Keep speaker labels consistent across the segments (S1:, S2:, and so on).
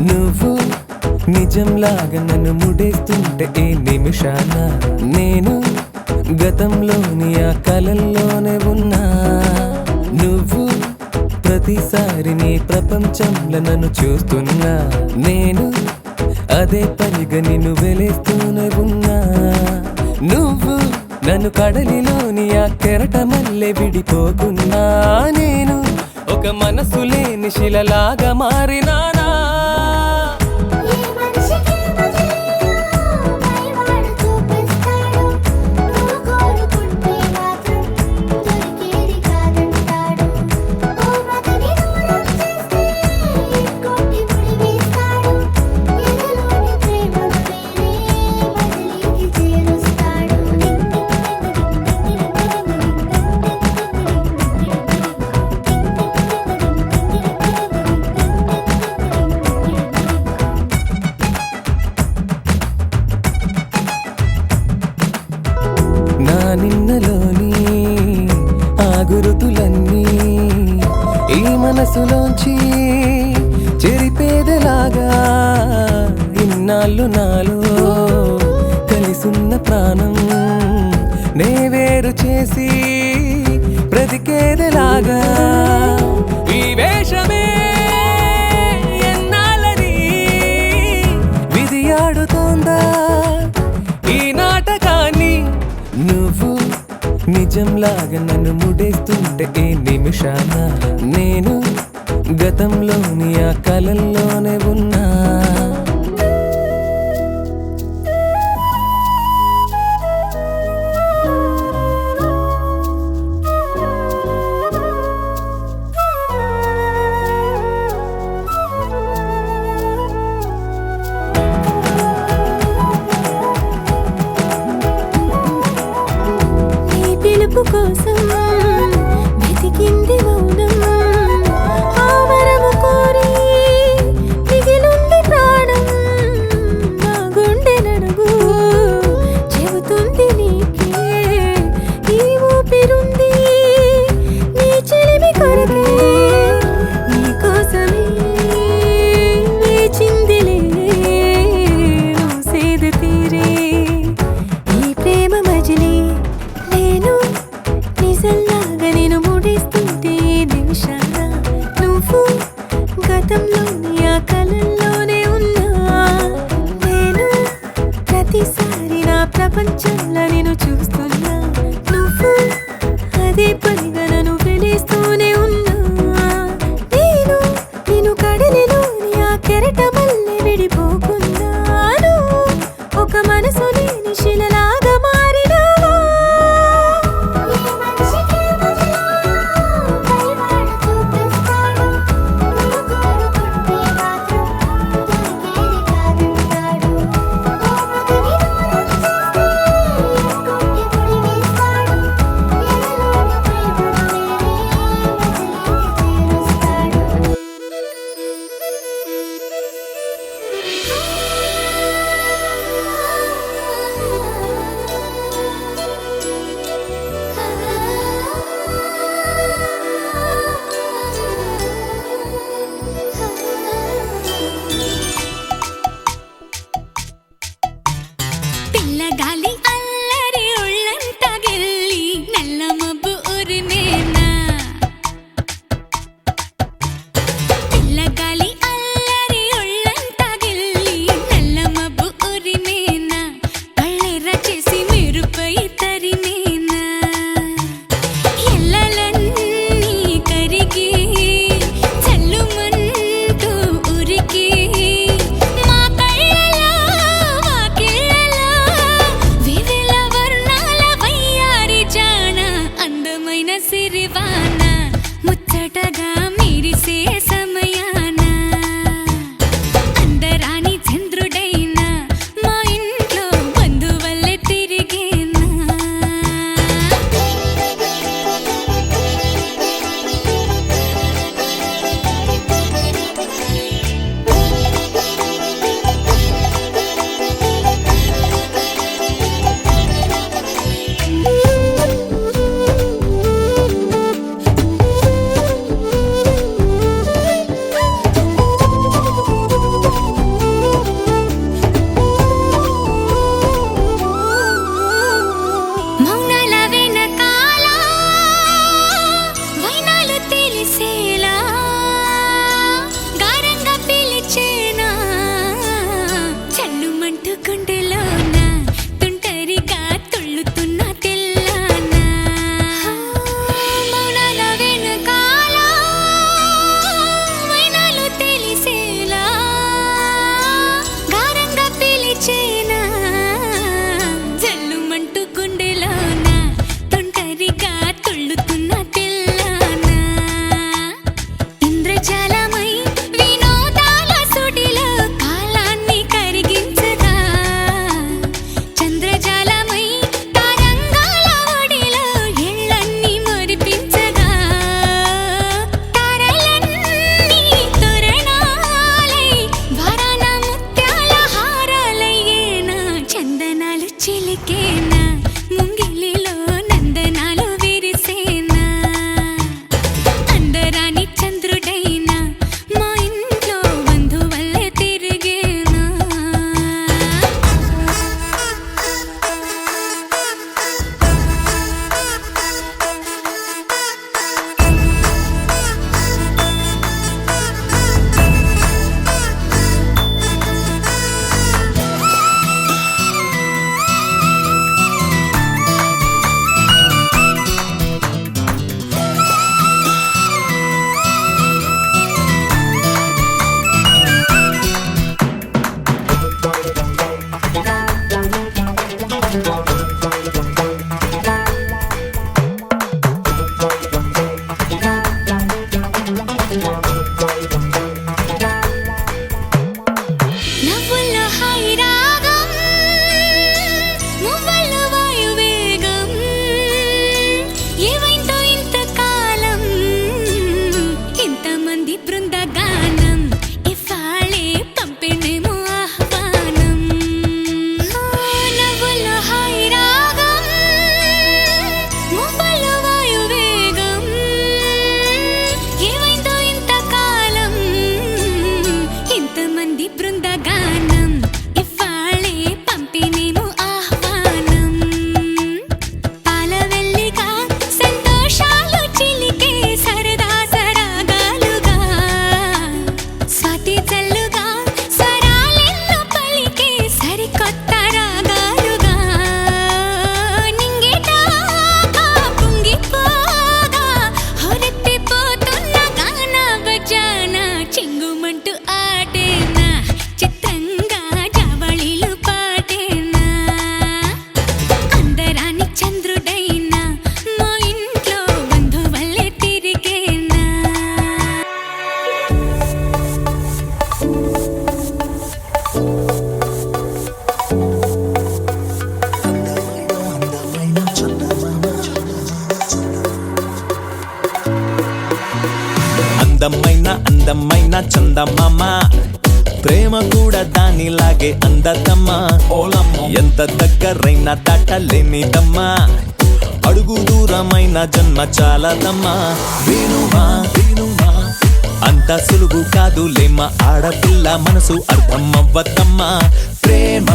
S1: నువ్వు నిజంలాగా నన్ను ముడేస్తుంటే ఈ నిమిషాన నేను గతంలోని ఆ కలల్లోనే ఉన్నా. నువ్వు ప్రతిసారి నీ ప్రపంచంలో నన్ను చూస్తున్నా. నేను అదే పనిగా నిన్ను వెలేస్తూనే ఉన్నా. నువ్వు నన్ను కడలిలోని ఆ కెరట మల్లె విడిపోకున్నా. నేను ఒక మనసు లేని శిలలాగా మారినానా. నా నిన్నలోని ఆ గురుతులన్నీ ఈ మనసులోంచి చెరిపేదలాగా ఇన్నాళ్ళు నాలో కలిసున్న ప్రాణం నే వేరు చేసి బ్రతికేదలాగా. ఈ వేషమే ఎన్నాళ్ళని విధి ఆడుతోందా ఈ నాటకాన్ని. నువ్వు నిజంలాగా నన్ను ముడేస్తుంటే ఈ నిమిషాన నేను గతంలోని ఆ కలల్లోనే ఉన్నా.
S2: కోసం వెతికింది మౌనం, ఆ వరము కోరి మిగిలుంది ప్రాణం. నా గుండె నడుగు చెబుతుంది నీకే ఈ ఊపిరుంది నీ చెలిమి కొరకే. నీ కోసమే వేచిందిలే సేద తీరే ఈ ప్రేమ మజిలీ. నేను నిజంలాగా నేను ముడేస్తుంటే నిమిషాన నువ్వు గతంలోని ఆ కలల్లోనే ఉన్నా. నేను ప్రతిసారి నా ప్రపంచంలో నేను చూస్తున్నా. నువ్వు అదే పనిగా నన్ను వెలేస్తూనే ఉన్నా. నేను నేను కడలిలోని ఆ కెరట మల్లె విడిపోకున్నాను. ఒక మనసు లేని శిలలాగా మారినావా. నవ్వుల్లో హాయి రాగం, మువ్వల్లో వాయువేగం, ఏవైందో ఇంతకాలం ఇంతమంది బృందగానం, ఇవాళే పంపిణేమో ఆహ్వానం. నవ్వుల్లో హాయి రాగం, మువ్వల్లో వాయువేగం, ఏవైందో ఇంతకాలం ఇంతమంది బృందగానం, ఇవాళే పంపిణేమో ఆహ్వానం. పాలవెల్లిగా సంతోషాలు చిలికే సరదా సరాగాలుగా, స్వాతి చల్లుగా స్వరాలెన్నో పలికే సరికొత్త రాగాలుగా, నింగిదాకా పొంగిపోగా హొరెత్తిపోతున్న గాన బజాన, చింగుమంటూ ఆడేనా చిత్రంగా జావళిలు పాడేనా, అందరాని చంద్రుడైనా మా ఇంట్లో బంధువల్లే తిరిగేనా.
S1: అందమైన అందమైన చందమామ, ప్రేమ కూడా దానిలాగే అందదమ్మా. ఎంత దగ్గరైనా దాటలేనిదమ్మా, అడుగు దూరమైన జన్మ చాలదమ్మా. వేణుమా వేణుమా, అంత సులువు కాదులేమ్మా, ఆడపిల్ల మనసు అర్థం అవ్వద్దమ్మా. ప్రేమ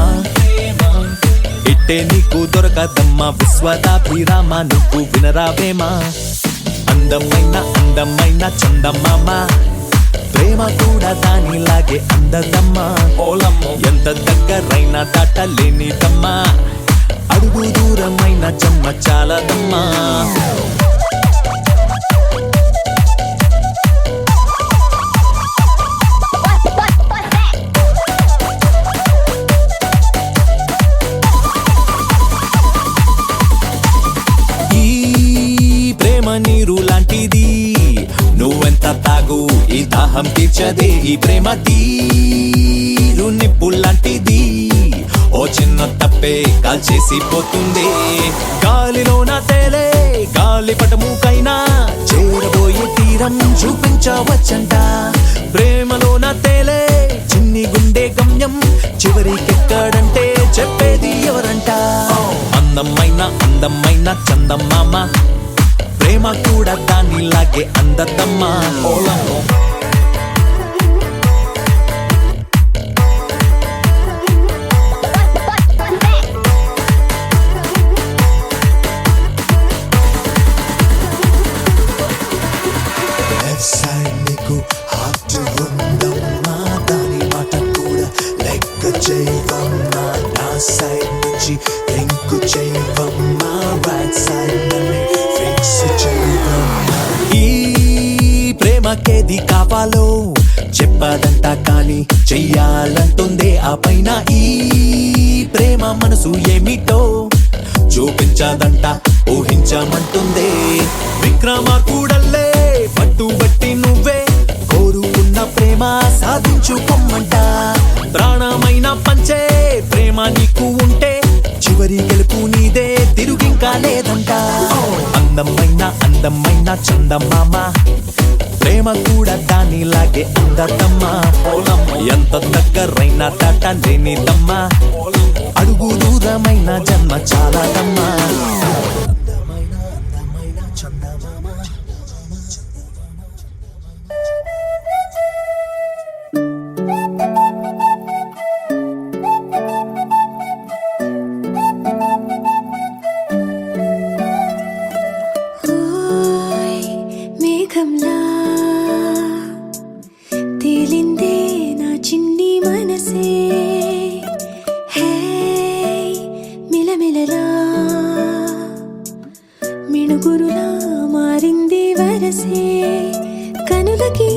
S1: ఇట్టే నీకు దొరకదమ్మా, విశ్వదాభిరామ నువ్వు వినరావేమా. అందమైన అందమైన చందమామ, ప్రేమ కూడా దానిలాగే అందదమ్మా. ఎంత దగ్గరైనా దాటలేనిదమ్మా, అడుగు దూరమైన జన్మ చాలదమ్మా. ఈ ప్రేమ నీరు లాంటిది, నువ్వెంత తాగు ఈ దాహం తీర్చదే. ఈ ప్రేమ తీరు నిప్పు లాంటిది, ఓ చిన్న తప్పే కాల్చేసి పోతుంది. గాలిలోన తేలే గాలిపటముకైనా చేరబోయే తీరం చూపించవచ్చంట. ప్రేమలోన తేలే చిన్ని గుండె గమ్యం చివరికెక్కడంటే చెప్పేది ఎవరంట. అందమైన అందమైన చందమామ, ప్రేమ కూడా దానిలాగే అందదమ్మా.
S3: లెఫ్ట్ సైడ్ నీకు హార్ట్ ఉందమ్మా, దాని మాట కూడా లెక్క చేయవమ్మా. నా సైడ్ నుంచి థింక్ చేయవమ్మా, రైట్ సైడ్ నన్ను ఫిక్స్ చేయవమ్మా.
S1: ఈ ప్రేమకేది కావాలో చెప్పదంట, కానీ చెయ్యాలంటుందే ఆ పైన. ఈ ప్రేమ మనసు ఏమిటో చూపించదంట, ఊహించమంటుందే. విక్రమార్కుడల్లే పట్టుబట్టి నువ్వే కోరుకున్న ప్రేమ సాధించుకోమంట. ప్రాణమైన పంచే ప్రేమ నీకు ఉంటే చివరి గెలుపు నీదే, తిరుగింకా లేదంట. అందమైన అందమైన చందమామ, ప్రేమ కూడా దానిలాగే అందదమ్మా. ఎంత దగ్గరైనా దాటలేనిదమ్మా, అడుగు దూరమైన జన్మ చాలదమ్మా.
S3: అందమైన అందమైన చందమామ.
S2: ఓయ్ మేఘంలా తేలిందే నా చిన్ని మనసే, హే మిలమిలలా మిణుగురులా మారింది వరసే. కనులకి